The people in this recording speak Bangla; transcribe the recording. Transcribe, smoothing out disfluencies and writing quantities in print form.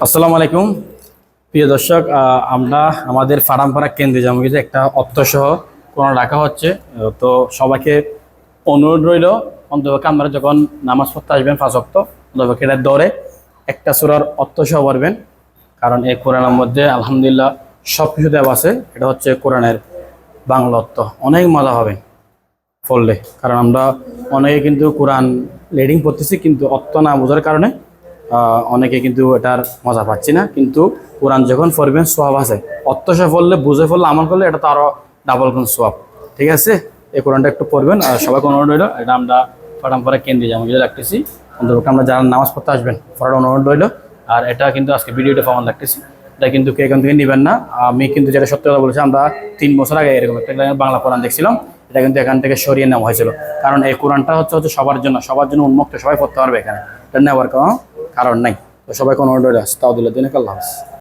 আসসালামু আলাইকুম প্রিয় দর্শক, আমরা আমাদের ফারামপাড়া কেন্দ্রে জামুগিতে একটা অর্থসহ কোরআন রাখা হচ্ছে। তো সবাইকে অনুরোধ রইল, অন্তপক্ষে আপনারা যখন নামাজ পড়তে আসবেন 5 ওয়াক্ত, অন্তপক্ষে এটার দরে একটা সূরার অর্থসহ পড়বেন। কারণ এই কোরআনের মধ্যে আলহামদুলিল্লাহ সব কিছু দেওয়া আছে। এটা হচ্ছে কোরআনের বাংলা অর্থ, অনেক মজা হবে পড়লে। কারণ আমরা অনেকে কিন্তু কোরআন রিডিং পড়তেছি, কিন্তু অর্থ না বোঝার কারণে অনেকে কিন্তু এটার মজা পাচ্ছি না। কিন্তু কোরআন যখন পড়বেন সোয়াব আছে, অর্থ সহ পড়লে, বুঝে পড়লে, আমল করলে এটা তো আরও ডাবল কোন সোয়াব। ঠিক আছে, এই কোরআনটা একটু পড়বেন। আর সবাইকে অনুরোধ রইল, এটা আমরা ফাটামপাড়া কেন্দ্রে যেমন রাখতেছি, অন্তত আমরা যারা নামাজ পড়তে আসবেন পড়ার অনুরোধ রইল। আর এটা কিন্তু আজকে ভিডিওটা পাওয়ান লাগতেছি, এটা কিন্তু কে এখান থেকে নেবেন না। আমি কিন্তু যেটা সত্যি কথা বলেছি, আমরা 3 বছর আগে এরকম একটা বাংলা কোরআন দেখছিলাম, এটা কিন্তু এখান থেকে সরিয়ে নেওয়া হয়েছিল। কারণ এই কোরআনটা হচ্ছে সবার জন্য উন্মুক্ত, সবাই পড়তে পারবে, এখানে এটা নেওয়ার কোনো কারণ নাই। তো সবাইকে অনুরোধ রইল। আস্তাগফিরুল্লাহ, আল্লাহ হাফেজ।